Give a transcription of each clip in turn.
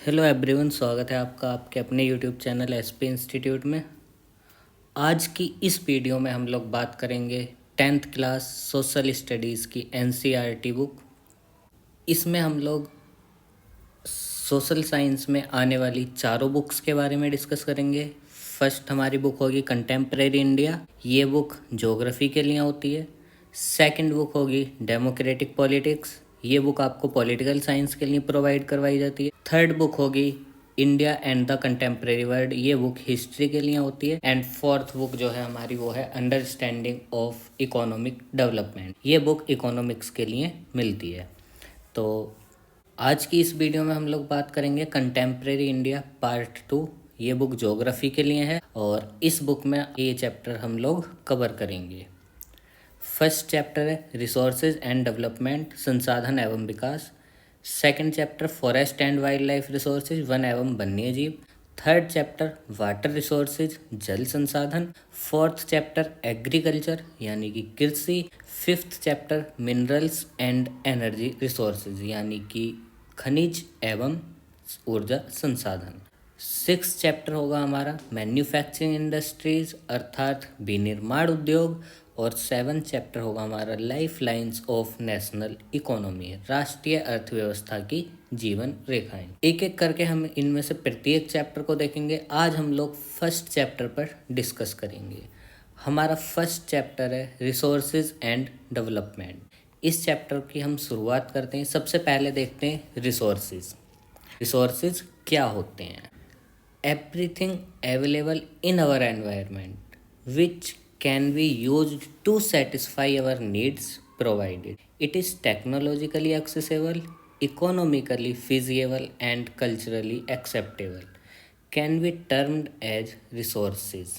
Hello everyone, स्वागत है आपका आपके अपने यूट्यूब चैनल एसपी इंस्टीट्यूट में। आज की इस वीडियो में हम लोग बात करेंगे 10th क्लास सोशल स्टडीज़ की एनसीईआरटी बुक। इसमें हम लोग सोशल साइंस में आने वाली चारों बुक्स के बारे में डिस्कस करेंगे। फर्स्ट हमारी बुक होगी कंटेम्प्रेरी इंडिया, ये बुक ज्योग्राफी के लिए होती है। सेकंड बुक होगी डेमोक्रेटिक पॉलिटिक्स, ये बुक आपको पॉलिटिकल साइंस के लिए प्रोवाइड करवाई जाती है। थर्ड बुक होगी India and the contemporary world, ये बुक हिस्ट्री के लिए होती है। एंड फोर्थ बुक जो है हमारी वो है अंडरस्टैंडिंग ऑफ इकोनॉमिक डेवलपमेंट, ये बुक इकोनॉमिक्स के लिए मिलती है। तो आज की इस वीडियो में हम लोग बात करेंगे कंटेम्प्रेरी इंडिया पार्ट 2, ये बुक ज्योग्राफी के लिए है और इस बुक में ये चैप्टर हम लोग कवर करेंगे। फर्स्ट चैप्टर है रिसोर्सेज एंड डेवलपमेंट, संसाधन एवं विकास। Second chapter forest and wildlife resources, वन एवं वन्य जीव। थर्ड चैप्टर वाटर रिसोर्सेज, जल संसाधन। फोर्थ चैप्टर एग्रीकल्चर यानी कि कृषि। Fifth chapter minerals and energy resources यानी कि खनिज एवं ऊर्जा संसाधन। सिक्स चैप्टर होगा हमारा मैन्युफैक्चरिंग इंडस्ट्रीज अर्थात विनिर्माण उद्योग। और सेवन चैप्टर होगा हमारा life lines of national economy, राष्ट्रीय अर्थव्यवस्था की जीवन रेखाएं। एक एक करके हम इनमें से प्रत्येक चैप्टर को देखेंगे। आज हम लोग फर्स्ट चैप्टर पर डिस्कस करेंगे। हमारा फर्स्ट चैप्टर है रिसोर्सेज एंड डेवलपमेंट। इस चैप्टर की हम शुरुआत करते हैं। सबसे पहले देखते हैं रिसोर्सेज। रिसोर्सेज क्या होते हैं? Everything available in our environment which can be used to satisfy our needs provided it is technologically accessible, economically feasible and culturally acceptable, can be termed as resources.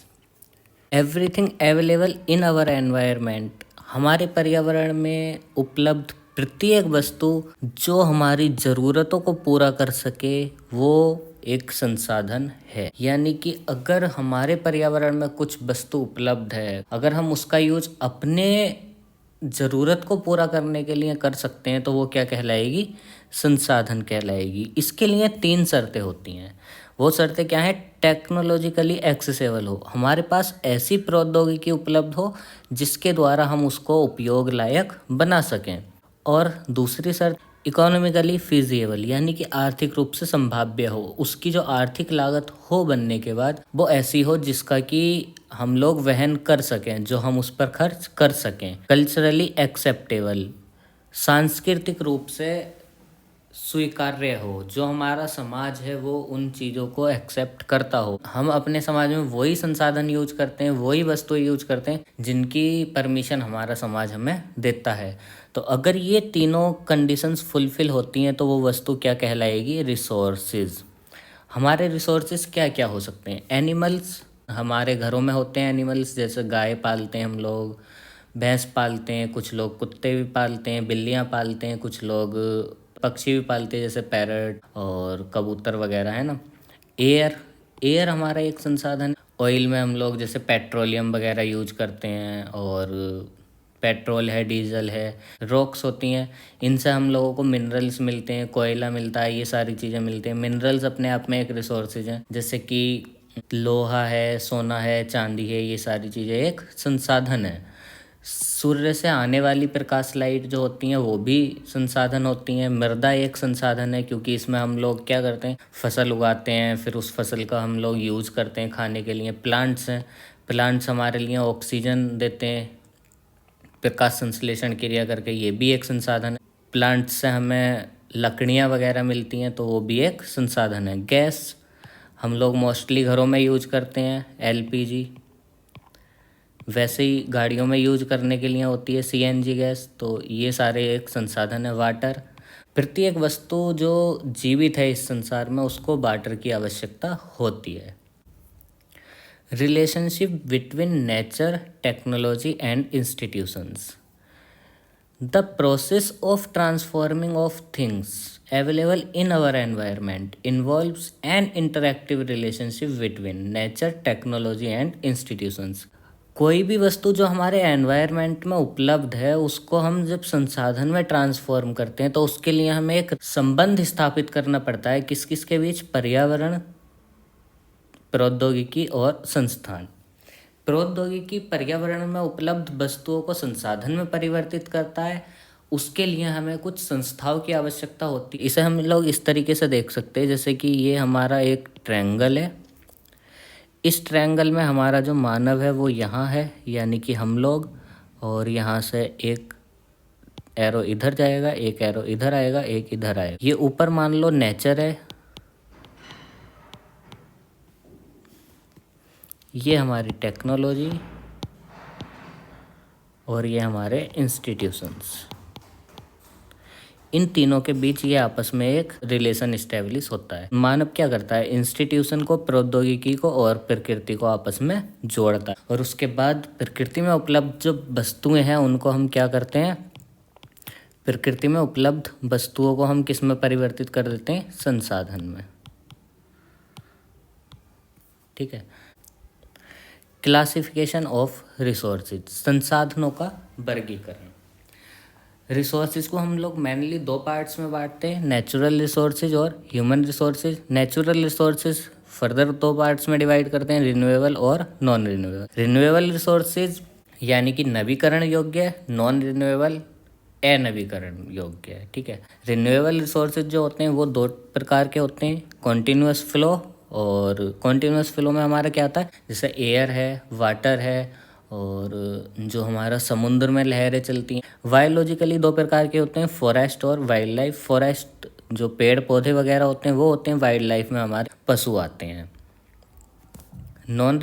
Everything available in our environment, हमारे पर्यावरण में उपलब्ध प्रत्येक वस्तु जो हमारी ज़रूरतों को पूरा कर सके वो एक संसाधन है। यानी कि अगर हमारे पर्यावरण में कुछ वस्तु उपलब्ध है, अगर हम उसका यूज अपने ज़रूरत को पूरा करने के लिए कर सकते हैं तो वो क्या कहलाएगी? संसाधन कहलाएगी। इसके लिए तीन शर्तें होती हैं। वो शर्तें क्या हैं? टेक्नोलॉजिकली एक्सेसिबल हो, हमारे पास ऐसी प्रौद्योगिकी उपलब्ध हो जिसके द्वारा हम उसको उपयोग लायक बना सकें। और दूसरी शर्त इकोनॉमिकली फिजिबल यानी कि आर्थिक रूप से संभाव्य हो, उसकी जो आर्थिक लागत हो बनने के बाद वो ऐसी हो जिसका कि हम लोग वहन कर सकें, जो हम उस पर खर्च कर सकें। कल्चरली एक्सेप्टेबल, सांस्कृतिक रूप से स्वीकार्य हो, जो हमारा समाज है वो उन चीज़ों को एक्सेप्ट करता हो। हम अपने समाज में वही संसाधन यूज करते हैं, वही वस्तु यूज करते हैं जिनकी परमिशन हमारा समाज हमें देता है। तो अगर ये तीनों कंडीशंस फुलफिल होती हैं तो वो वस्तु क्या कहलाएगी? रिसोर्सेज। हमारे रिसोर्सेज क्या क्या हो सकते हैं? एनिमल्स, हमारे घरों में होते हैं एनिमल्स, जैसे गाय पालते हैं हम लोग, भैंस पालते हैं, कुछ लोग कुत्ते भी पालते हैं, बिल्लियाँ पालते हैं, कुछ लोग पक्षी भी पालते हैं जैसे पैरट और कबूतर वगैरह, है ना। एयर, एयर हमारा एक संसाधन। ऑयल में हम लोग जैसे पेट्रोलियम वगैरह यूज करते हैं, और पेट्रोल है, डीजल है। रॉक्स होती हैं, इनसे हम लोगों को मिनरल्स मिलते हैं, कोयला मिलता है, ये सारी चीज़ें मिलती हैं। मिनरल्स अपने आप में एक रिसोर्सेज हैं, जैसे कि लोहा है, सोना है, चांदी है, ये सारी चीज़ें एक संसाधन है। सूर्य से आने वाली प्रकाश लाइट जो होती हैं वो भी संसाधन होती हैं। मृदा एक संसाधन है क्योंकि इसमें हम लोग क्या करते हैं? फसल उगाते हैं, फिर उस फसल का हम लोग यूज़ करते हैं खाने के लिए। प्लांट्स हैं, प्लांट्स हमारे लिए ऑक्सीजन देते हैं प्रकाश संश्लेषण क्रिया करके, ये भी एक संसाधन है। प्लांट्स से हमें लकड़ियाँ वगैरह मिलती हैं तो वो भी एक संसाधन है। गैस हम लोग मोस्टली घरों में यूज करते हैं, एलपीजी। वैसे ही गाड़ियों में यूज करने के लिए होती है सीएनजी गैस, तो ये सारे एक संसाधन है। वाटर, प्रत्येक वस्तु जो जीवित है इस संसार में उसको वाटर की आवश्यकता होती है। Relationship between nature, technology and institutions, the process of transforming of things available in our environment involves an interactive relationship between nature, technology and institutions. कोई भी वस्तु जो हमारे एनवायरनमेंट में उपलब्ध है उसको हम जब संसाधन में ट्रांसफॉर्म करते हैं तो उसके लिए हमें एक संबंध स्थापित करना पड़ता है किस किस के बीच, पर्यावरण, प्रौद्योगिकी और संस्थान। प्रौद्योगिकी पर्यावरण में उपलब्ध वस्तुओं को संसाधन में परिवर्तित करता है, उसके लिए हमें कुछ संस्थाओं की आवश्यकता होती है। इसे हम लोग इस तरीके से देख सकते हैं जैसे कि ये हमारा एक ट्रायंगल है। इस ट्रायंगल में हमारा जो मानव है वो यहाँ है, यानी कि हम लोग, और यहाँ से एक एरो इधर जाएगा, एक एरो इधर आएगा, एक इधर आएगा। ये ऊपर मान लो नेचर है, ये हमारी टेक्नोलॉजी, और ये हमारे इंस्टीट्यूशंस। इन तीनों के बीच ये आपस में एक रिलेशन इस्टेब्लिश होता है। मानव क्या करता है, इंस्टीट्यूशन को, प्रौद्योगिकी को और प्रकृति को आपस में जोड़ता है, और उसके बाद प्रकृति में उपलब्ध जो वस्तुएं हैं उनको हम क्या करते हैं, प्रकृति में उपलब्ध वस्तुओं को हम किस में परिवर्तित कर देते हैं, संसाधन में। ठीक है। क्लासिफिकेशन ऑफ रिसोर्सेज, संसाधनों का वर्गीकरण। रिसोर्सेज को हम लोग मेनली दो पार्ट्स में बांटते हैं, नेचुरल रिसोर्सेज और human resources. Natural resources further दो पार्ट्स में डिवाइड करते हैं, रिन्यूएबल और नॉन रिन्यूएबल। रिन्यूएबल रिसोर्सेज यानी कि नवीकरण योग्य, नॉन रिन्यूएबल अनवीकरण योग्य है। ठीक है। रिन्यूएबल रिसोर्सेज जो होते हैं वो दो प्रकार के होते हैं, कॉन्टिन्यूस फ्लो, और कॉन्टिन्यूस फ्लो में हमारा क्या आता है, जैसे एयर है, वाटर है, और जो हमारा समुद्र में लहरें चलती हैं। बायोलॉजिकली दो प्रकार के होते हैं, फॉरेस्ट और वाइल्ड लाइफ। फॉरेस्ट जो पेड़ पौधे वगैरह होते हैं वो होते हैं, वाइल्ड लाइफ में हमारे पशु आते हैं। नॉन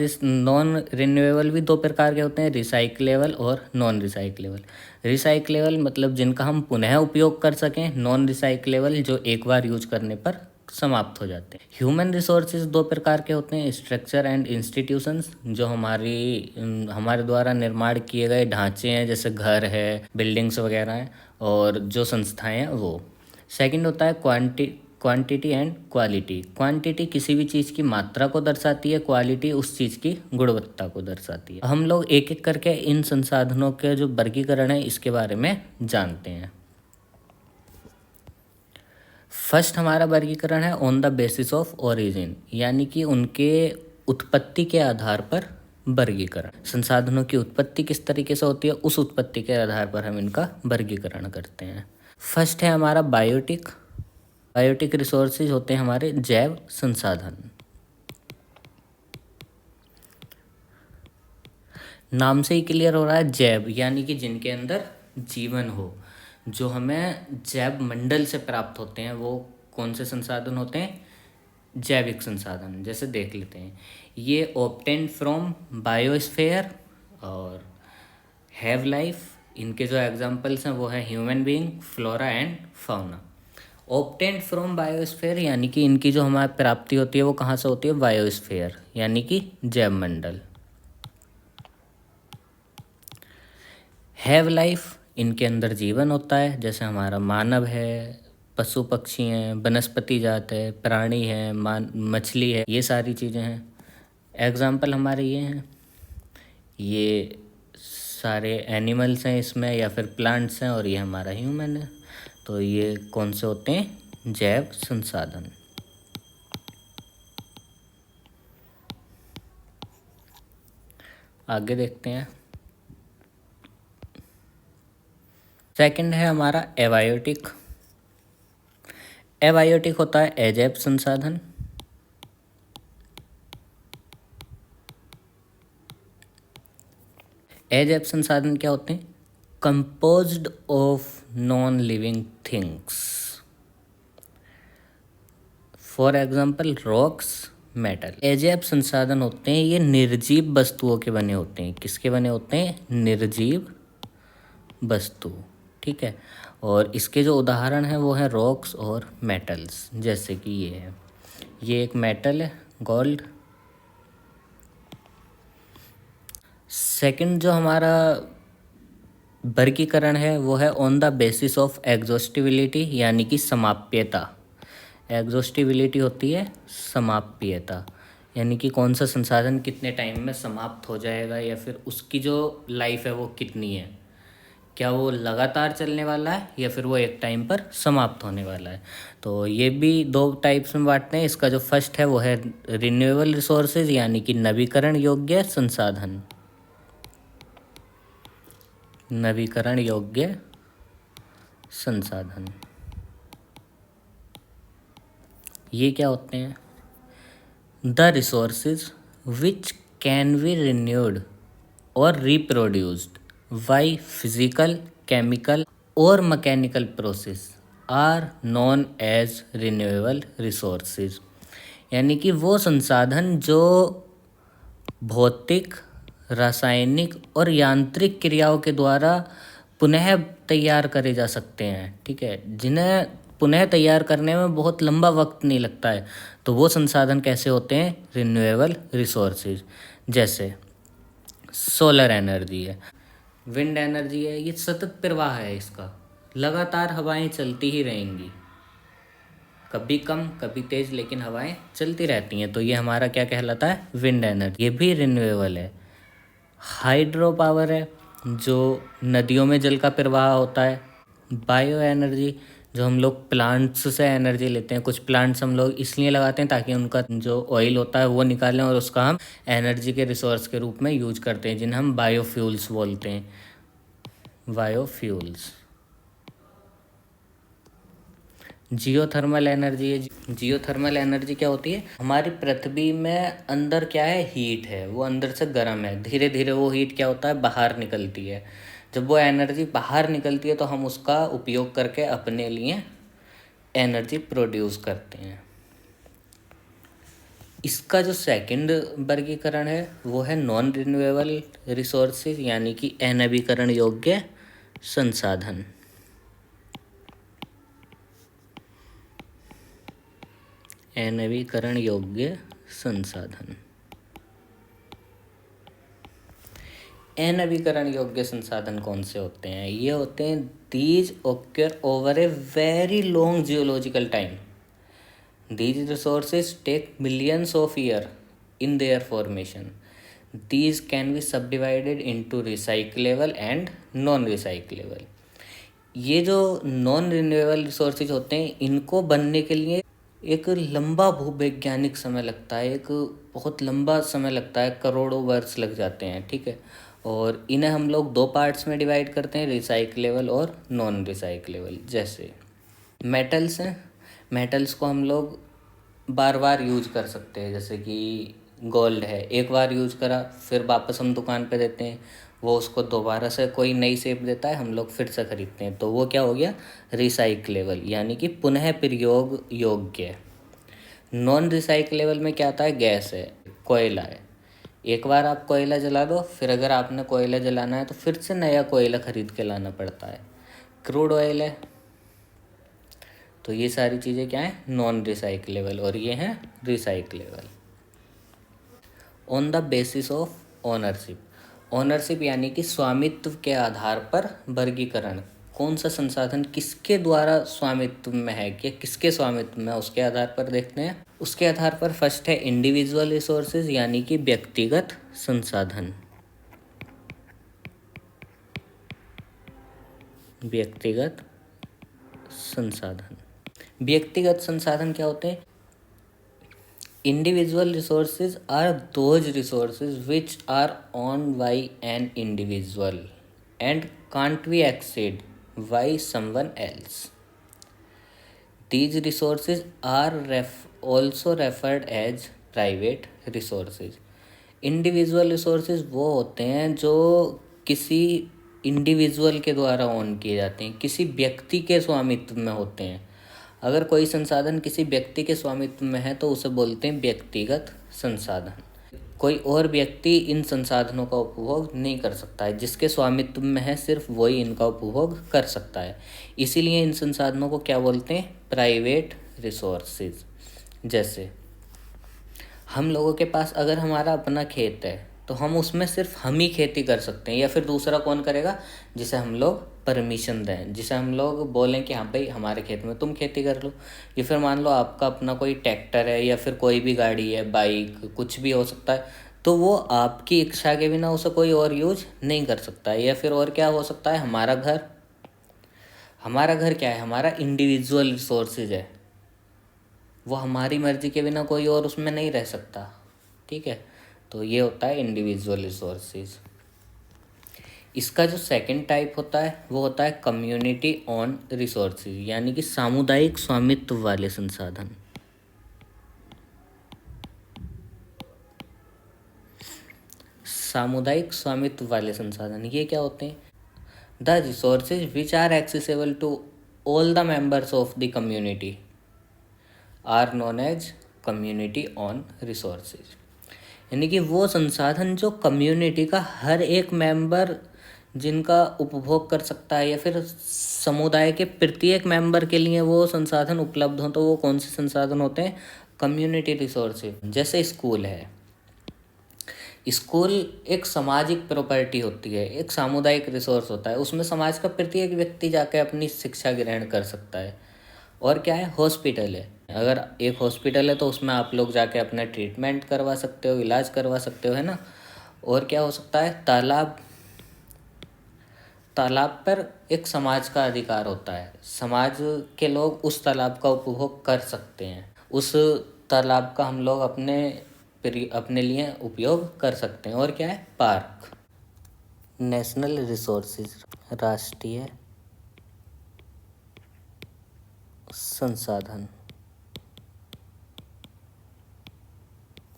रिन्यूएबल भी दो प्रकार के होते हैं, रिसाइक्लेबल और नॉन रिसाइक्लेबल। रिसाइक्लेबल मतलब जिनका हम पुनः उपयोग कर सकें, नॉन रिसाइक्लेबल जो एक बार यूज करने पर समाप्त हो जाते हैं। ह्यूमन रिसोर्सेज दो प्रकार के होते हैं, स्ट्रक्चर एंड इंस्टीट्यूशंस, जो हमारे द्वारा निर्माण किए गए ढांचे हैं, जैसे घर है, बिल्डिंग्स वगैरह हैं, और जो संस्थाएं हैं वो। सेकंड होता है क्वांटिटी एंड क्वालिटी। क्वांटिटी किसी भी चीज़ की मात्रा को दर्शाती है, क्वालिटी उस चीज़ की गुणवत्ता को दर्शाती है। हम लोग एक एक करके इन संसाधनों के जो वर्गीकरण है इसके बारे में जानते हैं। फर्स्ट हमारा वर्गीकरण है on the basis of origin, यानी कि उनके उत्पत्ति के आधार पर वर्गीकरण। संसाधनों की उत्पत्ति किस तरीके से होती है, उस उत्पत्ति के आधार पर हम इनका वर्गीकरण करते हैं। फर्स्ट है हमारा बायोटिक। बायोटिक रिसोर्सेज होते हैं हमारे जैव संसाधन। नाम से ही क्लियर हो रहा है, जैव यानी कि जिनके अंदर जीवन हो। जो हमें जैव मंडल से प्राप्त होते हैं वो कौन से संसाधन होते हैं, जैविक संसाधन। जैसे देख लेते हैं, ये ऑब्टेन्ड फ्रॉम बायोस्फीयर और हैव लाइफ। इनके जो एग्जांपल्स हैं वो है human being, flora and fauna. Obtained from biosphere यानी कि इनकी जो हमारी प्राप्ति होती है वो कहाँ से होती है, बायोस्फीयर यानी कि जैव मंडल। हैव लाइफ, इनके अंदर जीवन होता है, जैसे हमारा मानव है, पशु पक्षी हैं, वनस्पति जात है, प्राणी है, मछली है, ये सारी चीज़ें हैं। एग्जाम्पल हमारे ये हैं, ये सारे एनिमल्स हैं इसमें या फिर प्लांट्स हैं, और ये हमारा ह्यूमन है। तो ये कौन से होते हैं, जैव संसाधन। आगे देखते हैं। सेकंड है हमारा एबायोटिक। एबायोटिक होता है अजैव संसाधन। अजैव संसाधन क्या होते हैं, composed of non living things. For example rocks, metal. अजैव संसाधन होते हैं ये निर्जीव वस्तुओं के बने होते हैं। किसके बने होते हैं, निर्जीव वस्तु। ठीक है। और इसके जो उदाहरण हैं वो हैं रॉक्स और मेटल्स, जैसे कि ये है, ये एक मेटल है, गोल्ड। सेकंड जो हमारा वर्गीकरण है वो है on the basis of exhaustibility, यानी कि समाप्यता। एग्जॉस्टिबिलिटी होती है समाप्यता, यानी कि कौन सा संसाधन कितने टाइम में समाप्त हो जाएगा, या फिर उसकी जो लाइफ है वो कितनी है, क्या वो लगातार चलने वाला है या फिर वो एक टाइम पर समाप्त होने वाला है। तो ये भी दो टाइप्स में बांटते हैं। इसका जो फर्स्ट है वो है रिन्यूएबल रिसोर्सेज, यानी कि नवीकरण योग्य संसाधन। नवीकरण योग्य संसाधन ये क्या होते हैं? The resources which can be renewed और रिप्रोड्यूस्ड बाई फिजिकल, केमिकल और mechanical process are known as renewable resources. यानी कि वो संसाधन जो भौतिक, रासायनिक और यांत्रिक क्रियाओं के द्वारा पुनः तैयार करे जा सकते हैं, ठीक है, जिन्हें पुनः तैयार करने में बहुत लंबा वक्त नहीं लगता है, तो वो संसाधन कैसे होते हैं? Renewable resources. जैसे सोलर एनर्जी है, विंड एनर्जी है, ये सतत प्रवाह है, इसका लगातार हवाएं चलती ही रहेंगी, कभी कम कभी तेज, लेकिन हवाएं चलती रहती हैं, तो ये हमारा क्या कहलाता है? Wind energy. ये भी रिन्यूएबल है। हाइड्रो पावर है, जो नदियों में जल का प्रवाह होता है। बायो एनर्जी, जो हम लोग प्लांट्स से एनर्जी लेते हैं। कुछ प्लांट्स हम लोग इसलिए लगाते हैं ताकि उनका जो ऑयल होता है वो निकालें और उसका हम एनर्जी के रिसोर्स के रूप में यूज करते हैं, जिन्हें हम बायोफ्यूल्स बोलते हैं। बायोफ्यूल्स। जियोथर्मल एनर्जी है। जियोथर्मल एनर्जी क्या होती है? हमारी पृथ्वी में अंदर क्या है? हीट है, वो अंदर से गर्म है, धीरे धीरे वो हीट क्या होता है? बाहर निकलती है। जब वो एनर्जी बाहर निकलती है तो हम उसका उपयोग करके अपने लिए एनर्जी प्रोड्यूस करते हैं। इसका जो सेकंड वर्गीकरण है वो है नॉन रिन्यूएबल रिसोर्सेज, यानी कि अनवीकरण योग्य संसाधन। अनवीकरण योग्य संसाधन। अनवीकरण योग्य संसाधन कौन से होते हैं? ये होते हैं दीज ओकर over a very long geological time. These resources take millions of years in their formation. These can be subdivided into recyclable and non-recyclable. ये जो नॉन रिन्यूएबल रिसोर्सेज होते हैं, इनको बनने के लिए एक लंबा भूवैज्ञानिक समय लगता है, एक बहुत लंबा समय लगता है, करोड़ों वर्ष लग जाते हैं, ठीक है। और इन्हें हम लोग दो पार्ट्स में डिवाइड करते हैं, रिसाइक्लेबल और नॉन रिसाइक्लेबल। जैसे मेटल्स हैं, मेटल्स को हम लोग बार बार यूज कर सकते हैं, जैसे कि गोल्ड है, एक बार यूज करा फिर वापस हम दुकान पे देते हैं, वो उसको दोबारा से कोई नई शेप देता है, हम लोग फिर से खरीदते हैं, तो वो क्या हो गया? रिसाइक्लेबल, यानी कि पुनः प्रयोग योग्य। नॉन रिसाइक्लेबल में क्या आता है? गैस है, कोयला है, एक बार आप कोयला जला दो, फिर अगर आपने कोयला जलाना है तो फिर से नया कोयला खरीद के लाना पड़ता है। क्रूड ऑयल है। तो ये सारी चीज़ें क्या हैं? नॉन रिसाइक्लेबल, और ये हैं recyclable. On the basis of ownership. Ownership यानी कि स्वामित्व के आधार पर वर्गीकरण। कौन सा संसाधन किसके द्वारा स्वामित्व में है, कि किसके स्वामित्व में है, उसके आधार पर देखते हैं। उसके आधार पर फर्स्ट है इंडिविजुअल रिसोर्सेज, यानी कि व्यक्तिगत संसाधन। व्यक्तिगत संसाधन। व्यक्तिगत संसाधन क्या होते हैं? Individual resources are those resources which are owned by an individual and can't be accessed by someone else. These resources are also referred as private resources. Individual resources वो होते हैं जो किसी इंडिविजुअल के द्वारा ओन किए जाते हैं, किसी व्यक्ति के स्वामित्व में होते हैं। अगर कोई संसाधन किसी व्यक्ति के स्वामित्व में है तो उसे बोलते हैं व्यक्तिगत संसाधन। कोई और व्यक्ति इन संसाधनों का उपभोग नहीं कर सकता है, जिसके स्वामित्व में है सिर्फ वही इनका उपभोग कर सकता है। इसीलिए इन संसाधनों को क्या बोलते हैं? Private resources. जैसे हम लोगों के पास अगर हमारा अपना खेत है तो हम उसमें सिर्फ हम ही खेती कर सकते हैं, या फिर दूसरा कौन करेगा? जिसे हम लोग परमिशन दें, जिसे हम लोग बोलें कि हाँ भाई हमारे खेत में तुम खेती कर लो। या फिर मान लो आपका अपना कोई ट्रैक्टर है या फिर कोई भी गाड़ी है, बाइक, कुछ भी हो सकता है, तो वो आपकी इच्छा के बिना उसे कोई और यूज नहीं कर सकता है। या फिर और क्या हो सकता है, हमारा घर क्या है, हमारा इंडिविजुअल रिसोर्सेज है, वो हमारी मर्जी के बिना कोई और उसमें नहीं रह सकता। ठीक है, तो ये होता है इंडिविजुअल रिसोर्सेज। इसका जो सेकंड टाइप होता है वो होता है कम्युनिटी ऑन रिसोर्सेज, यानी कि सामुदायिक स्वामित्व वाले संसाधन। सामुदायिक स्वामित्व वाले संसाधन ये क्या होते हैं? The resources which are accessible to all the members of the community are known as community owned resources. यानी कि वो संसाधन जो कम्युनिटी का हर एक मेंबर जिनका उपभोग कर सकता है, या फिर समुदाय के प्रत्येक मेंबर के लिए वो संसाधन उपलब्ध हो, तो वो कौन से संसाधन होते हैं? Community resources. जैसे स्कूल है, स्कूल एक सामाजिक प्रॉपर्टी होती है, एक सामुदायिक रिसोर्स होता है, उसमें समाज का प्रत्येक व्यक्ति जाकर अपनी शिक्षा ग्रहण कर सकता है। और क्या है? हॉस्पिटल है, अगर एक हॉस्पिटल है तो उसमें आप लोग जाके अपना ट्रीटमेंट करवा सकते हो, इलाज करवा सकते हो, है ना। और क्या हो सकता है? तालाब पर एक समाज का अधिकार होता है, समाज के लोग उस तालाब का उपभोग कर सकते हैं, उस तालाब का हम लोग अपने लिए उपयोग कर सकते हैं। और क्या है? पार्क। नेशनल रिसोर्सेज, राष्ट्रीय संसाधन।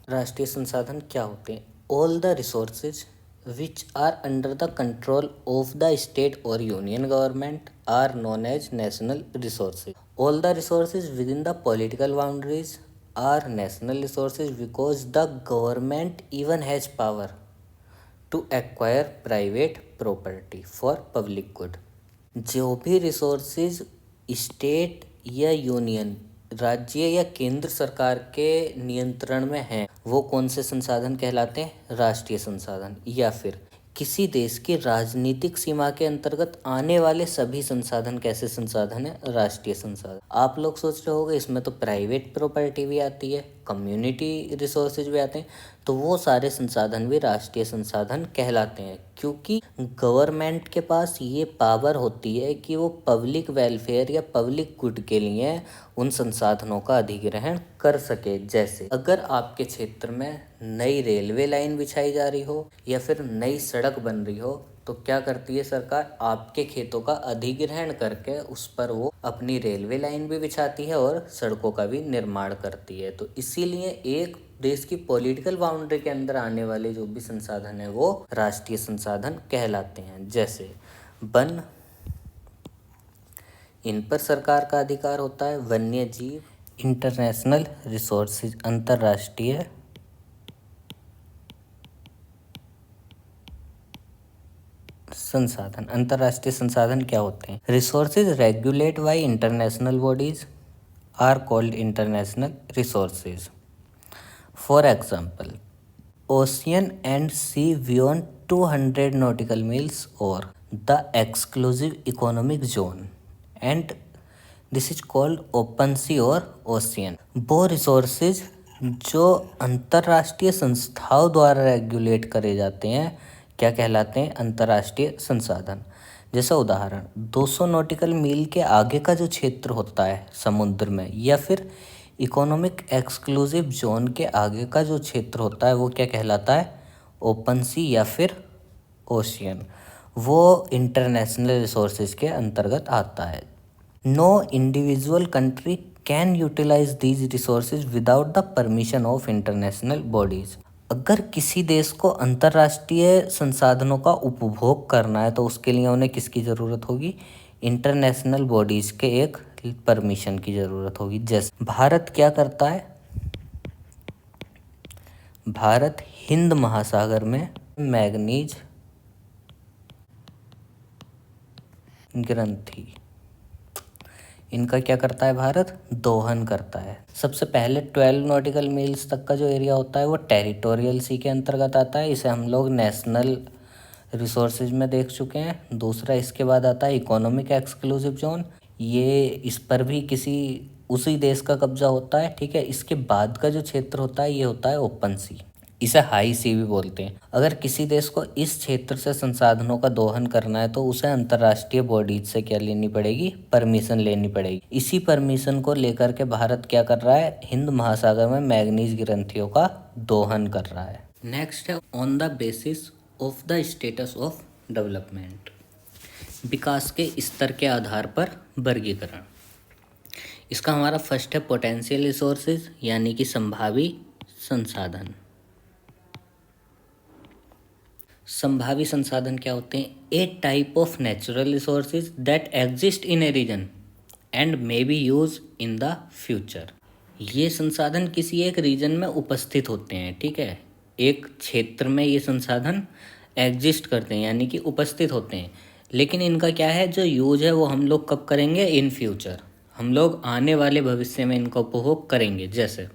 राष्ट्रीय संसाधन क्या होते हैं? All the resources which are under the control of the state और union government are known as national resources. All the resources within the political boundaries are national resources because the government even has power to acquire private property for public good. जो भी resources state या union, राज्य या केंद्र सरकार के नियंत्रण में हैं, वो कौन से संसाधन कहलाते हैं? राष्ट्रीय संसाधन। या फिर किसी देश की राजनीतिक सीमा के अंतर्गत आने वाले सभी संसाधन कैसे संसाधन है? राष्ट्रीय संसाधन। आप लोग सोच रहे होंगे इसमें तो प्राइवेट प्रॉपर्टी भी आती है, कम्युनिटी रिसोर्सेज भी आते हैं, तो वो सारे संसाधन भी राष्ट्रीय संसाधन कहलाते हैं, क्योंकि गवर्नमेंट के पास ये पावर होती है कि वो पब्लिक वेलफेयर या पब्लिक गुड के लिए उन संसाधनों का अधिग्रहण कर सके। जैसे अगर आपके क्षेत्र में नई रेलवे लाइन बिछाई जा रही हो या फिर नई सड़क बन रही हो, तो क्या करती है सरकार? आपके खेतों का अधिग्रहण करके उस पर वो अपनी रेलवे लाइन भी बिछाती है और सड़कों का भी निर्माण करती है। तो इसीलिए एक देश की पॉलिटिकल बाउंड्री के अंदर आने वाले जो भी संसाधन है वो राष्ट्रीय संसाधन कहलाते हैं। जैसे वन, इन पर सरकार का अधिकार होता है। वन्य जीव, इंटरनेशनल रिसोर्सेज, अंतर्राष्ट्रीय संसाधन। अंतर्राष्ट्रीय संसाधन क्या होते हैं? Resources regulate by international bodies are called international resources. For example, ocean and sea beyond 200 nautical miles और the exclusive economic zone and this is called open sea और ओशियन। वो रिसोर्सेज जो अंतर्राष्ट्रीय संस्थाओं द्वारा रेगुलेट करे जाते हैं क्या कहलाते हैं? अंतर्राष्ट्रीय संसाधन। जैसा उदाहरण, 200 नॉटिकल मील के आगे का जो क्षेत्र होता है समुद्र में, या फिर इकोनॉमिक एक्सक्लूसिव जोन के आगे का जो क्षेत्र होता है वो क्या कहलाता है? ओपन सी या फिर ओशियन। वो इंटरनेशनल रिसोर्सेज के अंतर्गत आता है। No individual country can utilise these resources without the permission of international bodies. अगर किसी देश को अंतर्राष्ट्रीय संसाधनों का उपभोग करना है तो उसके लिए उन्हें किसकी ज़रूरत होगी? इंटरनेशनल बॉडीज़ के एक परमिशन की ज़रूरत होगी। जैसे भारत क्या करता है? भारत हिंद महासागर में मैग्नीज ग्रंथि, इनका क्या करता है? भारत दोहन करता है। सबसे पहले 12 नॉटिकल मील्स तक का जो एरिया होता है वो टेरिटोरियल सी के अंतर्गत आता है। इसे हम लोग नेशनल रिसोर्सेज में देख चुके हैं। दूसरा इसके बाद आता है इकोनॉमिक एक्सक्लूसिव जोन, ये इस पर भी किसी उसी देश का कब्जा होता है, ठीक है। इसके बाद का जो क्षेत्र होता है ये होता है ओपन सी, इसे हाई सी भी बोलते हैं। अगर किसी देश को इस क्षेत्र से संसाधनों का दोहन करना है तो उसे अंतर्राष्ट्रीय बॉडीज से क्या लेनी पड़ेगी, परमिशन लेनी पड़ेगी। इसी परमिशन को लेकर के भारत क्या कर रहा है, हिंद महासागर में मैग्नीज ग्रंथियों का दोहन कर रहा है। नेक्स्ट है on the basis of the status of development, विकास के स्तर के आधार पर वर्गीकरण। इसका हमारा फर्स्ट है पोटेंशियल रिसोर्सेज, यानी कि संभावी संसाधन। संभावी संसाधन क्या होते हैं, a type of natural resources that exist in a region and may be use in the future. ये संसाधन किसी एक रीजन में उपस्थित होते हैं, ठीक है। एक क्षेत्र में ये संसाधन एग्जिस्ट करते हैं, यानी कि उपस्थित होते हैं, लेकिन इनका क्या है, जो यूज है वो हम लोग कब करेंगे, इन फ्यूचर, हम लोग आने वाले भविष्य में इनका उपभोग करेंगे। जैसे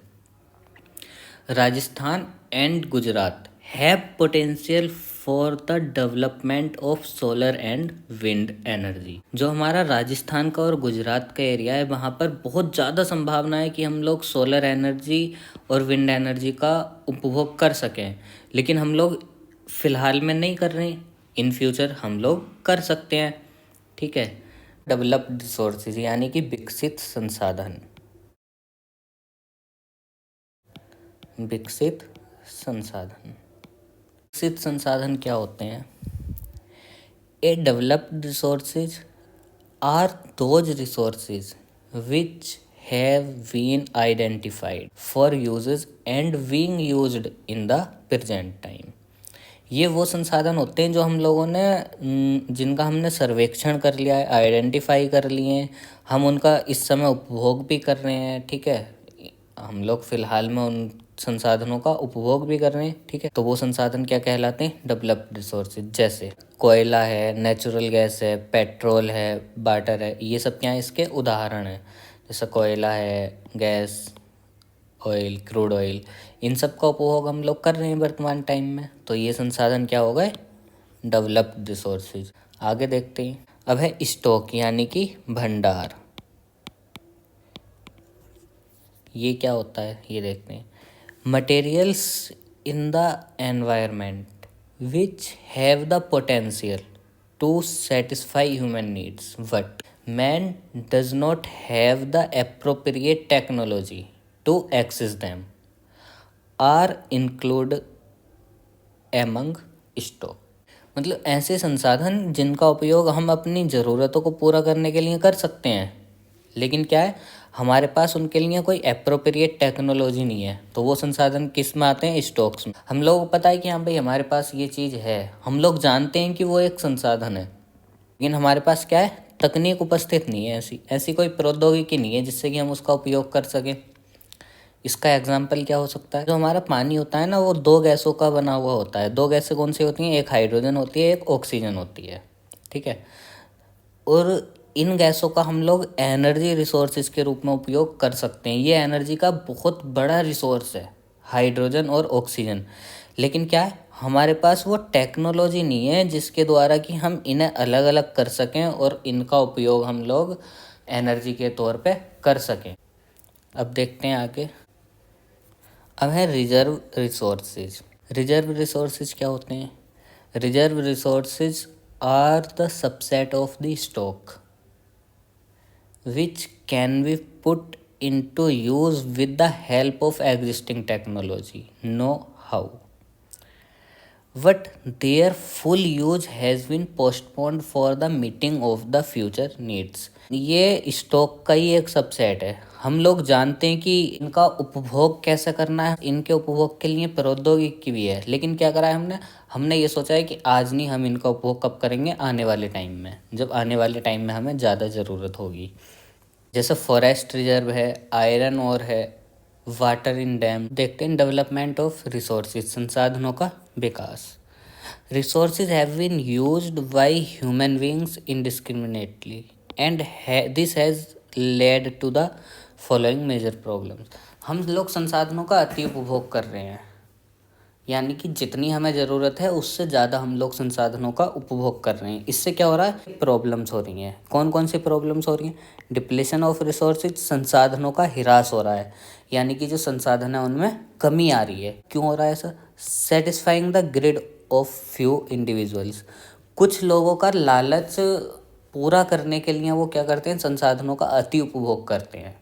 Rajasthan and Gujarat have potential for the development of solar and wind energy. जो हमारा राजस्थान का और गुजरात का एरिया है वहाँ पर बहुत ज़्यादा संभावना है कि हम लोग सोलर एनर्जी और विंड एनर्जी का उपभोग कर सकें, लेकिन हम लोग फ़िलहाल में नहीं कर रहे हैं, इन फ्यूचर हम लोग कर सकते हैं, ठीक है। डेवलप्ड रिसोर्सेज यानी कि विकसित संसाधन, विकसित संसाधन। विकसित संसाधन क्या होते हैं, a developed resources are those resources which have been identified for uses and being used in the present time. ये वो संसाधन होते हैं जो हम लोगों ने जिनका हमने सर्वेक्षण कर लिया है, आइडेंटिफाई कर लिए हैं, हम उनका इस समय उपभोग भी कर रहे हैं, ठीक है। हम लोग फिलहाल में उन संसाधनों का उपभोग भी कर रहे हैं, ठीक है। तो वो संसाधन क्या कहलाते हैं, डेवलप्ड रिसोर्सेज। जैसे कोयला है, नेचुरल गैस है, पेट्रोल है, वाटर है, ये सब क्या है, इसके उदाहरण हैं। जैसे कोयला है, गैस, ऑयल, क्रूड ऑयल, इन सब का उपभोग हम लोग कर रहे हैं वर्तमान टाइम में, तो ये संसाधन क्या हो गए, डेवलप्ड रिसोर्सेज। आगे देखते हैं, अब है स्टॉक यानी कि भंडार। ये क्या होता है ये देखते हैं, materials in the environment which have the potential to satisfy human needs but man does not have the appropriate technology to access them are include among stock. मतलब ऐसे संसाधन जिनका उपयोग हम अपनी ज़रूरतों को पूरा करने के लिए कर सकते हैं, लेकिन क्या है, हमारे पास उनके लिए कोई एप्रोप्रिएट टेक्नोलॉजी नहीं है, तो वो संसाधन किस में आते हैं, स्टॉक्स में। हम लोग को पता है कि हाँ भाई हमारे पास ये चीज़ है, हम लोग जानते हैं कि वो एक संसाधन है, लेकिन हमारे पास क्या है, तकनीक उपस्थित नहीं है, ऐसी ऐसी कोई प्रौद्योगिकी नहीं है जिससे कि हम उसका उपयोग कर सकें। इसका एग्जाम्पल क्या हो सकता है, जो हमारा पानी होता है ना, वो दो गैसों का बना हुआ होता है। दो गैसें कौन सी होती हैं, एक हाइड्रोजन होती है, एक ऑक्सीजन होती है, ठीक है। और इन गैसों का हम लोग एनर्जी रिसोर्सेज के रूप में उपयोग कर सकते हैं। ये एनर्जी का बहुत बड़ा रिसोर्स है, हाइड्रोजन और ऑक्सीजन, लेकिन क्या है, हमारे पास वो टेक्नोलॉजी नहीं है जिसके द्वारा कि हम इन्हें अलग अलग कर सकें और इनका उपयोग हम लोग एनर्जी के तौर पे कर सकें। अब देखते हैं आगे, अब है रिजर्व रिसोर्सेज। रिजर्व रिसोर्सेज क्या होते हैं, reserve resources are the subset of the stock which can be put into use with the help of existing technology know how but their full use has been postponed for the meeting of the future needs। ये stock का ही एक subset है। हम लोग जानते हैं कि इनका उपभोग कैसे करना है, इनके उपभोग के लिए प्रौद्योगिकी भी है, लेकिन क्या करा है हमने, हमने ये सोचा है कि आज नहीं, हम इनका उपभोग कब करेंगे, आने वाले टाइम में, जब आने वाले टाइम में हमें ज़्यादा ज़रूरत होगी। जैसे फॉरेस्ट रिजर्व है, आयरन ओर है, वाटर इन डैम। देखते हैं डेवलपमेंट ऑफ रिसोर्सेज, संसाधनों का विकास। Resources have been used by human beings indiscriminately and this has led to the following major problems. हम लोग संसाधनों का अति उपभोग कर रहे हैं, यानी कि जितनी हमें ज़रूरत है उससे ज़्यादा हम लोग संसाधनों का उपभोग कर रहे हैं। इससे क्या हो रहा है, प्रॉब्लम्स हो रही हैं। कौन कौन सी प्रॉब्लम्स हो रही हैं? डिप्लेशन ऑफ रिसोर्सेज, संसाधनों का ह्रास हो रहा है, यानी कि जो संसाधन है उनमें कमी आ रही है। क्यों हो रहा है ऐसा? Satisfying the grid of few individuals, कुछ लोगों का लालच पूरा करने के लिए वो क्या करते हैं, संसाधनों का अति उपभोग करते हैं।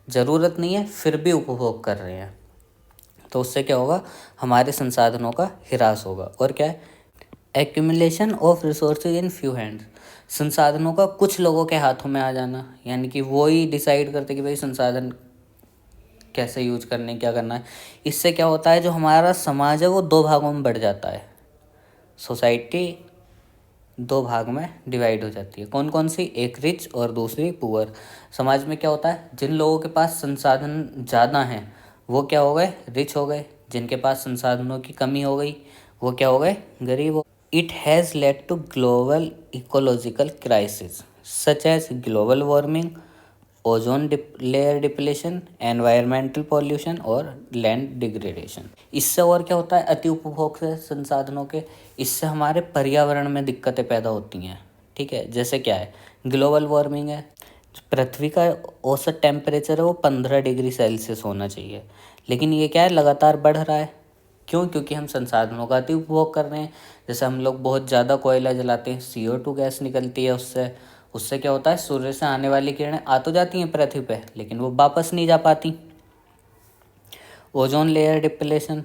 ज़रूरत नहीं है फिर भी उपभोग कर रहे हैं, तो उससे क्या होगा, हमारे संसाधनों का ह्रास होगा। और क्या है, accumulation of resources in few hands, संसाधनों का कुछ लोगों के हाथों में आ जाना, यानी कि वो ही डिसाइड करते कि भाई संसाधन कैसे यूज करने, क्या करना है। इससे क्या होता है, जो हमारा समाज है वो दो भागों में बढ़ जाता है। सोसाइटी दो भाग में डिवाइड हो जाती है। कौन कौन सी? एक रिच और दूसरी पुअर। समाज में क्या होता है, जिन लोगों के पास संसाधन ज़्यादा हैं वो क्या हो गए, रिच हो गए। जिनके पास संसाधनों की कमी हो गई वो क्या हो गए, गरीब हो। It has led to global ecological crisis such as global warming, ozone layer depletion, environmental pollution और लैंड डिग्रेडेशन। इससे और क्या होता है, अति उपभोग से संसाधनों के, इससे हमारे पर्यावरण में दिक्कतें पैदा होती हैं। ठीक है, जैसे क्या है, ग्लोबल वार्मिंग है, पृथ्वी का औसत टेम्परेचर है वो 15 डिग्री सेल्सियस होना चाहिए, लेकिन ये क्या है, लगातार बढ़ रहा है। क्यों? क्योंकि हम संसाधनों का अति उपभोग कर रहे हैं। जैसे हम लोग बहुत ज़्यादा कोयला जलाते हैं, CO2 गैस निकलती है उससे। उससे क्या होता है, सूर्य से आने वाली किरणें आ तो जाती हैं पृथ्वी पे, लेकिन वो वापस नहीं जा पाती। ओजोन लेयर डिप्लेशन,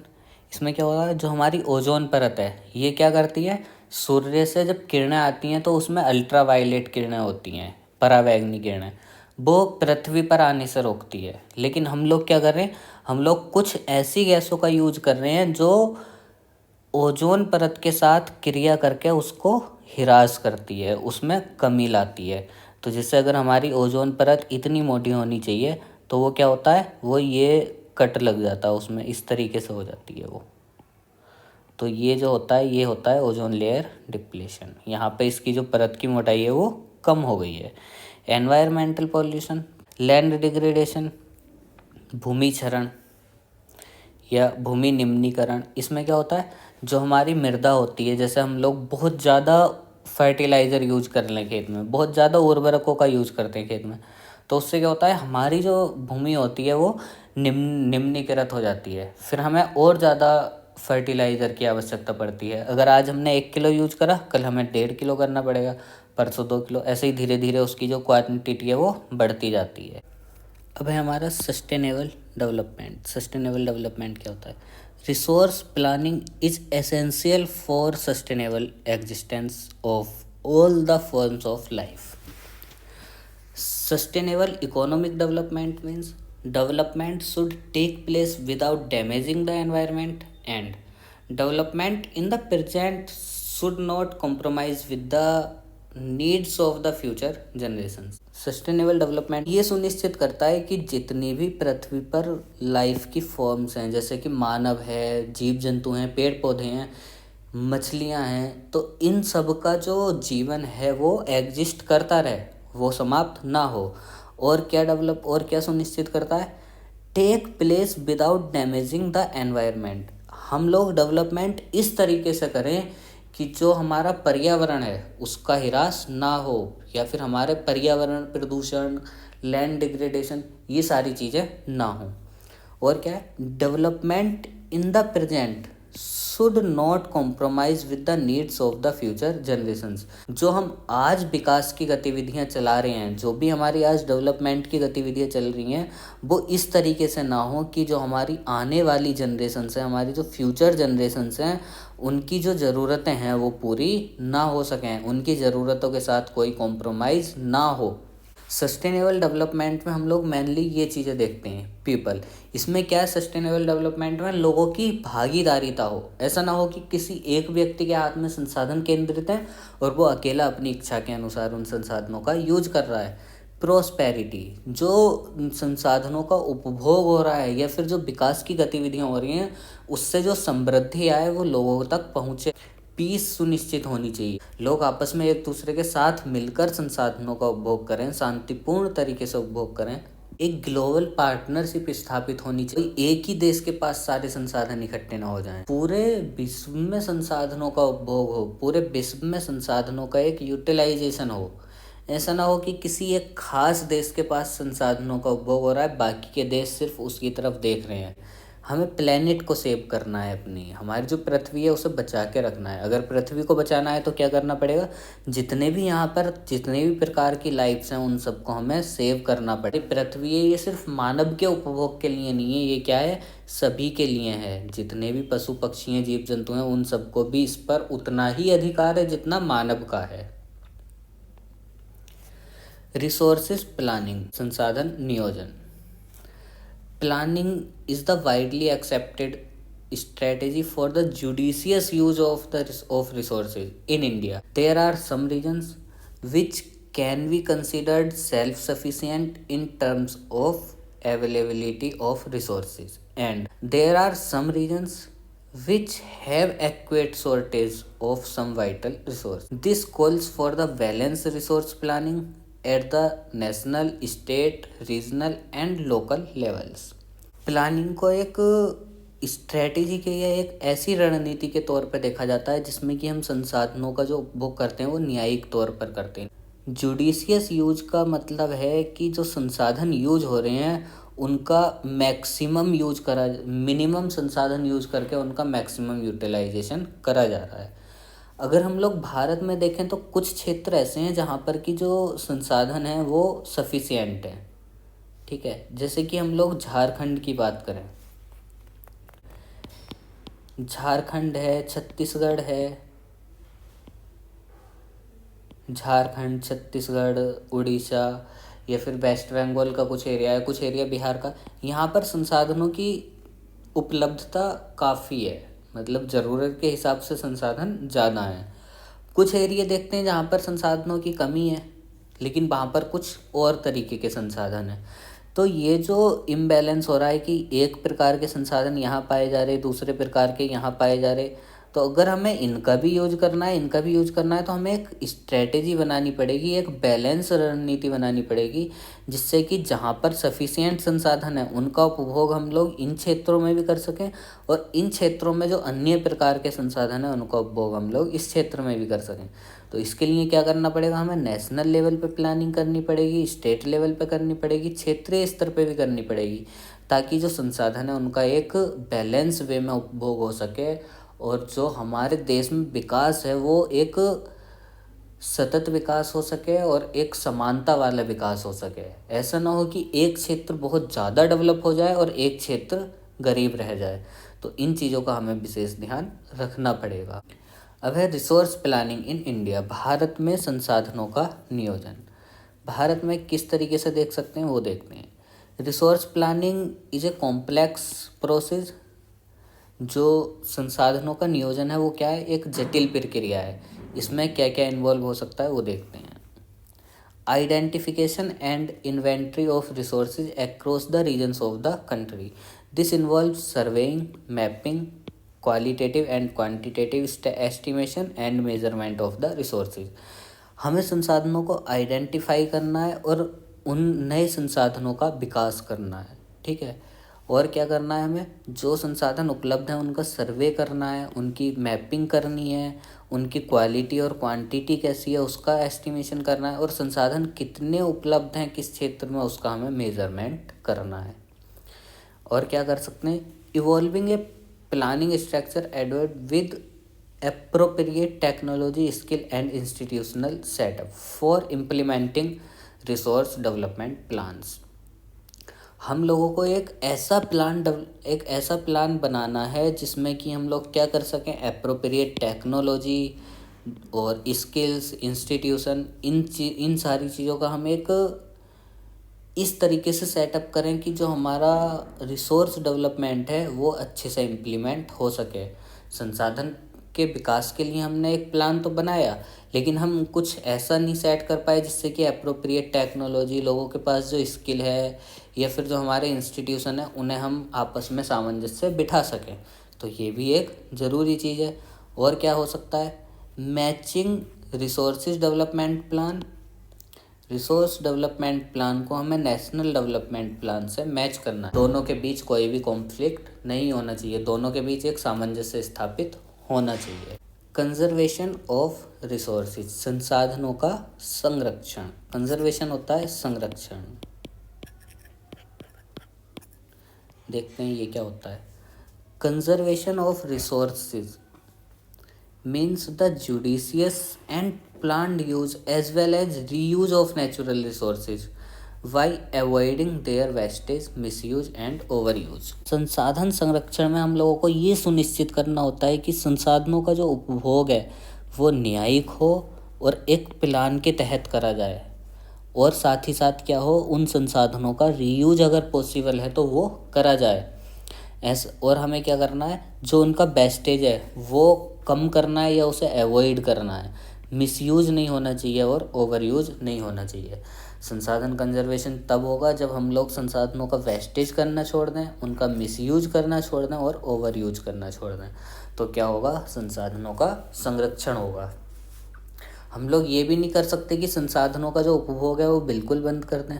इसमें क्या हो रहा है, जो हमारी ओजोन परत है ये क्या करती है, सूर्य से जब किरणें आती हैं तो उसमें अल्ट्रावायलेट किरणें होती हैं, परावैंगनी किरणें, वो पृथ्वी पर आने से रोकती है। लेकिन हम लोग क्या कर रहे हैं, हम लोग कुछ ऐसी गैसों का यूज कर रहे हैं जो ओजोन परत के साथ क्रिया करके उसको ह्रास करती है, उसमें कमी लाती है। तो जिससे अगर हमारी ओजोन परत इतनी मोटी होनी चाहिए तो वो क्या होता है, वो ये कट लग जाता है उसमें, इस तरीके से हो जाती है वो। तो ये जो होता है ये होता है ओजोन लेयर डिप्लेशन। यहाँ पे इसकी जो परत की मोटाई है वो कम हो गई है। एनवायरमेंटल पॉल्यूशन, लैंड डिग्रेडेशन, भूमि क्षरण या भूमि निम्नीकरण, इसमें क्या होता है, जो हमारी मृदा होती है, जैसे हम लोग बहुत ज़्यादा फर्टिलाइज़र यूज कर लें खेत में, बहुत ज़्यादा उर्वरकों का यूज करते हैं खेत में, तो उससे क्या होता है, हमारी जो भूमि होती है वो निम्नीकृत हो जाती है। फिर हमें और ज़्यादा फर्टिलाइज़र की आवश्यकता पड़ती है। अगर आज हमने 1 किलो यूज करा, कल हमें 1.5 किलो करना पड़ेगा, परसों 2 किलो, ऐसे ही धीरे धीरे उसकी जो क्वांटिटी है वो बढ़ती जाती है। अब है हमारा सस्टेनेबल डेवलपमेंट। सस्टेनेबल डेवलपमेंट क्या होता है? Resource planning is essential for sustainable existence of all the forms of life. Sustainable economic development means development should take place without damaging the environment, and development in the present should not compromise with the needs of the future generation. Sustainable development ये सुनिश्चित करता है कि जितनी भी पृथ्वी पर life की forms हैं, जैसे कि मानव है, जीव जंतु हैं, पेड़ पौधे हैं, मछलियां हैं, तो इन सब का जो जीवन है वो एग्जिस्ट करता रहे, वो समाप्त ना हो। और क्या डेवलप और क्या सुनिश्चित करता है? Take place without damaging the environment. हम लोग डेवलपमेंट इस तरीके से करें कि जो हमारा पर्यावरण है उसका ह्रास ना हो, या फिर हमारे पर्यावरण प्रदूषण, लैंड डिग्रेडेशन, ये सारी चीज़ें ना हो। और क्या है, development in the present should not compromise with the needs of the future generations. जो हम आज विकास की गतिविधियां चला रहे हैं, जो भी हमारी आज डेवलपमेंट की गतिविधियां चल रही हैं, वो इस तरीके से ना हो कि जो हमारी आने वाली जनरेशंस हैं, हमारी जो फ्यूचर जनरेशंस हैं, उनकी जो ज़रूरतें हैं वो पूरी ना हो सकें, उनकी ज़रूरतों के साथ कोई कॉम्प्रोमाइज़ ना हो। सस्टेनेबल डेवलपमेंट में हम लोग मेनली ये चीज़ें देखते हैं, पीपल। इसमें क्या है, सस्टेनेबल डेवलपमेंट में लोगों की भागीदारीता हो। ऐसा ना हो कि किसी एक व्यक्ति के हाथ में संसाधन केंद्रित हैं और वो अकेला अपनी इच्छा के अनुसार उन संसाधनों का यूज कर रहा है। प्रोस्पेरिटी, जो संसाधनों का उपभोग हो रहा है या फिर जो विकास की गतिविधियां हो रही हैं, उससे जो समृद्धि आए वो लोगों तक पहुँचे। पीस सुनिश्चित होनी चाहिए, लोग आपस में एक दूसरे के साथ मिलकर संसाधनों का उपभोग करें, शांतिपूर्ण तरीके से उपभोग करें। एक ग्लोबल पार्टनरशिप स्थापित होनी चाहिए। एक ही देश के पास सारे संसाधन इकट्ठे ना हो जाएं, पूरे विश्व में संसाधनों का उपभोग हो, पूरे विश्व में संसाधनों का एक यूटिलाइजेशन हो। ऐसा ना हो कि किसी एक खास देश के पास संसाधनों का उपभोग हो रहा है, बाकी के देश सिर्फ उसकी तरफ देख रहे हैं। हमें प्लेनेट को सेव करना है, अपनी हमारी जो पृथ्वी है उसे बचा के रखना है। अगर पृथ्वी को बचाना है तो क्या करना पड़ेगा, जितने भी यहाँ पर जितने भी प्रकार की लाइफ्स हैं उन सबको हमें सेव करना पड़ेगा। पृथ्वी है ये सिर्फ मानव के उपभोग के लिए नहीं है, ये क्या है, सभी के लिए है। जितने भी पशु पक्षी हैं, जीव जंतु हैं, उन सबको भी इस पर उतना ही अधिकार है जितना मानव का है। रिसोर्सेज प्लानिंग, संसाधन नियोजन। Planning is the widely accepted strategy for the judicious use of resources in India. There are some regions which can be considered self-sufficient in terms of availability of resources, and there are some regions which have acute shortage of some vital resource. This calls for the balanced resource planning at the national, state, regional and local levels. Planning को एक strategy के या एक ऐसी रणनीति के तौर पर देखा जाता है जिसमें कि हम संसाधनों का जो उपभोग करते हैं वो न्यायिक तौर पर करते हैं। जुडिशियस यूज का मतलब है कि जो संसाधन यूज हो रहे हैं उनका मैक्सिमम यूज करा, मिनिमम संसाधन यूज करके उनका मैक्सिमम यूटिलाइजेशन करा जा रहा है। अगर हम लोग भारत में देखें तो कुछ क्षेत्र ऐसे हैं जहाँ पर कि जो संसाधन हैं वो सफिशिएंट हैं, ठीक है। जैसे कि हम लोग झारखंड की बात करें, झारखंड है, छत्तीसगढ़ है, झारखंड, छत्तीसगढ़, उड़ीसा या फिर वेस्ट बंगाल का कुछ एरिया है, कुछ एरिया बिहार का। यहाँ पर संसाधनों की उपलब्धता काफ़ी है, मतलब ज़रूरत के हिसाब से संसाधन ज़्यादा हैं। कुछ एरिया देखते हैं जहाँ पर संसाधनों की कमी है लेकिन वहाँ पर कुछ और तरीके के संसाधन हैं। तो ये जो इम्बैलेंस हो रहा है कि एक प्रकार के संसाधन यहाँ पाए जा रहे, दूसरे प्रकार के यहाँ पाए जा रहे, तो अगर हमें इनका भी यूज करना है, इनका भी यूज करना है तो हमें एक स्ट्रेटेजी बनानी पड़ेगी, एक बैलेंस रणनीति बनानी पड़ेगी जिससे कि जहाँ पर सफिशिएंट संसाधन है उनका उपभोग हम लोग इन क्षेत्रों में भी कर सकें और इन क्षेत्रों में जो अन्य प्रकार के संसाधन हैं उनका उपभोग हम लोग इस क्षेत्र में भी कर सकें। तो इसके लिए क्या करना पड़ेगा, हमें नेशनल लेवल पे प्लानिंग करनी पड़ेगी, स्टेट लेवल पे करनी पड़ेगी, क्षेत्रीय स्तर पे भी करनी पड़ेगी, ताकि जो संसाधन है उनका एक बैलेंस वे में उपभोग हो सके और जो हमारे देश में विकास है वो एक सतत विकास हो सके और एक समानता वाला विकास हो सके। ऐसा ना हो कि एक क्षेत्र बहुत ज़्यादा डेवलप हो जाए और एक क्षेत्र गरीब रह जाए। तो इन चीज़ों का हमें विशेष ध्यान रखना पड़ेगा। अब है resource planning in India, Bharat में संसाधनों का नियोजन। भारत में किस तरीके से देख सकते हैं वो देखते हैं। Resource planning is a complex process. जो संसाधनों का नियोजन है वो क्या है, एक जटिल प्रक्रिया है। इसमें क्या क्या इन्वॉल्व हो सकता है वो देखते हैं। Identification and inventory of resources across the regions of the country. This involve surveying, mapping, qualitative and quantitative estimation and measurement of the resources. हमें संसाधनों को आइडेंटिफाई करना है और उन नए संसाधनों का विकास करना है, ठीक है। और क्या करना है, हमें जो संसाधन उपलब्ध हैं उनका सर्वे करना है, उनकी मैपिंग करनी है, उनकी क्वालिटी और क्वांटिटी कैसी है उसका एस्टिमेशन करना है और संसाधन कितने उपलब्ध हैं किस क्षेत्र में उसका हमें मेजरमेंट करना है। और क्या कर सकते हैं, evolving a planning structure Edward with appropriate technology, skill and institutional setup for implementing resource development plans। हम लोगों को एक ऐसा प्लान बनाना है जिसमें कि हम लोग क्या कर सकें, एप्रोप्रिएट टेक्नोलॉजी और स्किल्स, इंस्टीट्यूशन, इन सारी चीज़ों का हम एक इस तरीके से सेटअप करें कि जो हमारा रिसोर्स डेवलपमेंट है वो अच्छे से इम्प्लीमेंट हो सके। संसाधन के विकास के लिए हमने एक प्लान तो बनाया लेकिन हम कुछ ऐसा नहीं सेट कर पाए जिससे कि एप्रोप्रिएट टेक्नोलॉजी, लोगों के पास जो स्किल है या फिर जो हमारे इंस्टीट्यूशन है उन्हें हम आपस में सामंजस्य बिठा सकें। तो ये भी एक ज़रूरी चीज़ है। और क्या हो सकता है, matching resources development plan, resource development plan को हमें नेशनल डेवलपमेंट प्लान से मैच करना है। दोनों के बीच कोई भी कॉन्फ्लिक्ट नहीं होना चाहिए, दोनों के बीच एक सामंजस्य स्थापित होना चाहिए। कंजर्वेशन ऑफ रिसोर्सेज, संसाधनों का संरक्षण। कंजर्वेशन होता है संरक्षण। देखते हैं ये क्या होता है। Conservation of resources means the judicious and planned use as well as reuse of natural resources while avoiding their wastage, misuse and overuse। संसाधन संरक्षण में हम लोगों को ये सुनिश्चित करना होता है कि संसाधनों का जो उपभोग है वो न्यायिक हो और एक प्लान के तहत करा जाए, और साथ ही साथ क्या हो, उन संसाधनों का रीयूज अगर पॉसिबल है तो वो करा जाए। और हमें क्या करना है, जो उनका बेस्टेज है वो कम करना है या उसे अवॉइड करना है। मिसयूज नहीं होना चाहिए और ओवर यूज नहीं होना चाहिए। संसाधन कंजर्वेशन तब होगा जब हम लोग संसाधनों का वेस्टेज करना छोड़ दें, उनका मिसयूज करना छोड़ दें और ओवर यूज करना छोड़ दें, तो क्या होगा, संसाधनों का संरक्षण होगा। हम लोग ये भी नहीं कर सकते कि संसाधनों का जो उपभोग है वो बिल्कुल बंद कर दें,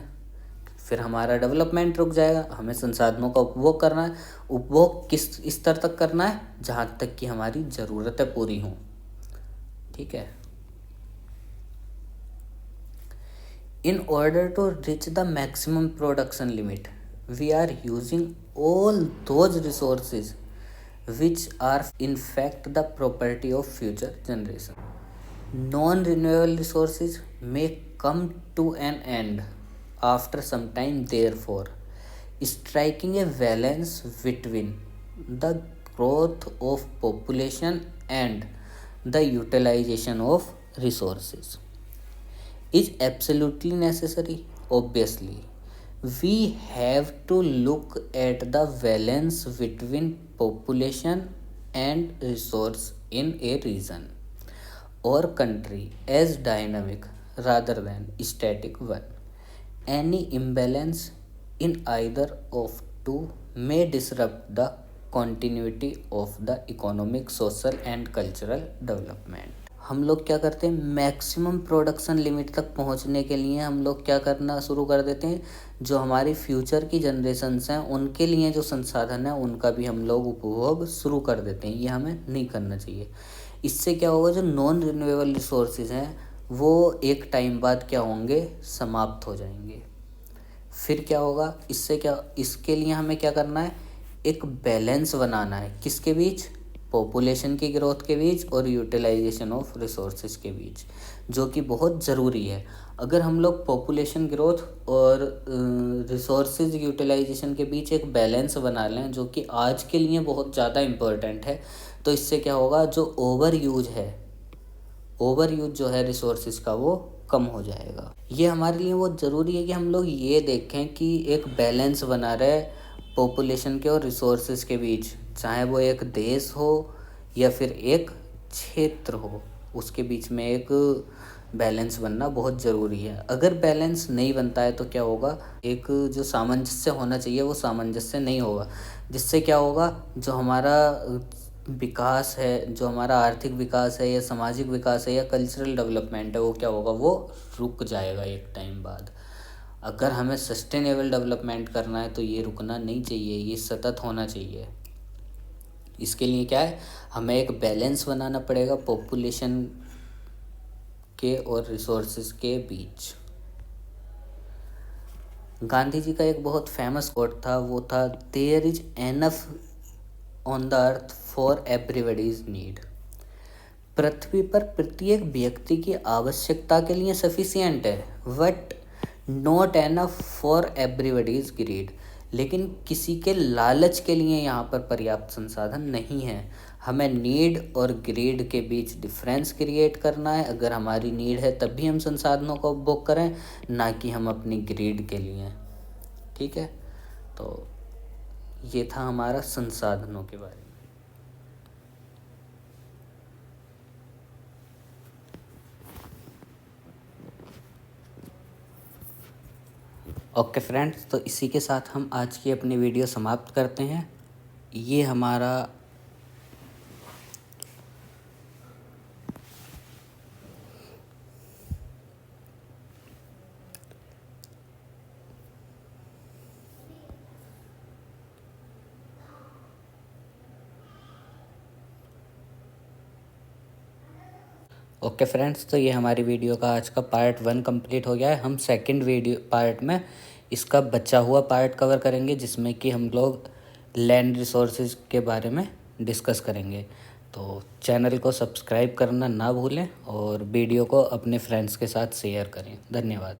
फिर हमारा डेवलपमेंट रुक जाएगा। हमें संसाधनों का उपभोग करना है। उपभोग किस स्तर तक करना है, जहाँ तक कि हमारी ज़रूरतें पूरी हों। ठीक है। In order to reach the maximum production limit we are using all those resources which are in fact the property of future generation. Non renewable resources may come to an end after some time, therefore striking a balance between the growth of population and the utilization of resources is absolutely necessary. Obviously we have to look at the balance between population and resource in a region or country as dynamic rather than static one. Any imbalance in either of two may disrupt the continuity of the economic, social and cultural development। हम लोग क्या करते हैं, maximum production limit तक पहुंचने के लिए हम लोग क्या करना शुरू कर देते हैं, जो हमारी फ्यूचर की जनरेशन्स हैं उनके लिए जो संसाधन है उनका भी हम लोग उपभोग शुरू कर देते हैं। ये हमें नहीं करना चाहिए। इससे क्या होगा, जो नॉन रिन्यूएबल रिसोर्सेज हैं वो एक टाइम बाद क्या होंगे, समाप्त हो जाएंगे। फिर क्या होगा, इसके लिए हमें क्या करना है, एक बैलेंस बनाना है। किसके बीच, पॉपुलेशन की ग्रोथ के बीच और यूटिलाइजेशन ऑफ रिसोर्सेज के बीच, जो कि बहुत ज़रूरी है। अगर हम लोग पॉपुलेशन ग्रोथ और रिसोर्सेज यूटिलाइजेशन के बीच एक बैलेंस बना लें, जो कि आज के लिए बहुत ज़्यादा इम्पोर्टेंट है, तो इससे क्या होगा, जो ओवर यूज जो है रिसोर्सेज का वो कम हो जाएगा। ये हमारे लिए बहुत ज़रूरी है कि हम लोग ये देखें कि एक बैलेंस बना रहे पॉपुलेशन के और रिसोर्सेज के बीच, चाहे वो एक देश हो या फिर एक क्षेत्र हो, उसके बीच में एक बैलेंस बनना बहुत ज़रूरी है। अगर बैलेंस नहीं बनता है तो क्या होगा, एक जो सामंजस्य होना चाहिए वो सामंजस्य नहीं होगा, जिससे क्या होगा, जो हमारा विकास है, जो हमारा आर्थिक विकास है या सामाजिक विकास है या कल्चरल डेवलपमेंट है, वो क्या होगा, वो रुक जाएगा एक टाइम बाद। अगर हमें सस्टेनेबल डेवलपमेंट करना है तो ये रुकना नहीं चाहिए, ये सतत होना चाहिए। इसके लिए क्या है, हमें एक बैलेंस बनाना पड़ेगा पॉपुलेशन के और रिसोर्सेज के बीच। गांधी जी का एक बहुत फेमस कोट था, वो था, there is enough on the earth for everybody's need. पृथ्वी पर प्रत्येक व्यक्ति की आवश्यकता के लिए सफिशिएंट है, but not enough for everybody's greed. लेकिन किसी के लालच के लिए यहाँ पर पर्याप्त संसाधन नहीं है। हमें नीड और ग्रीड के बीच डिफरेंस क्रिएट करना है। अगर हमारी नीड है तभी हम संसाधनों का उपभोग करें, ना कि हम अपनी ग्रीड के लिए। ठीक है, तो ये था हमारा संसाधनों के बारे में। ओके फ्रेंड्स, तो इसी के साथ हम आज की अपनी वीडियो समाप्त करते हैं। ये हमारा ओके फ्रेंड्स, तो ये हमारी वीडियो का आज का पार्ट 1 कंप्लीट हो गया है। हम सेकंड वीडियो पार्ट में इसका बचा हुआ पार्ट कवर करेंगे, जिसमें कि हम लोग लैंड रिसोर्सेज के बारे में डिस्कस करेंगे। तो चैनल को सब्सक्राइब करना ना भूलें और वीडियो को अपने फ्रेंड्स के साथ शेयर करें। धन्यवाद।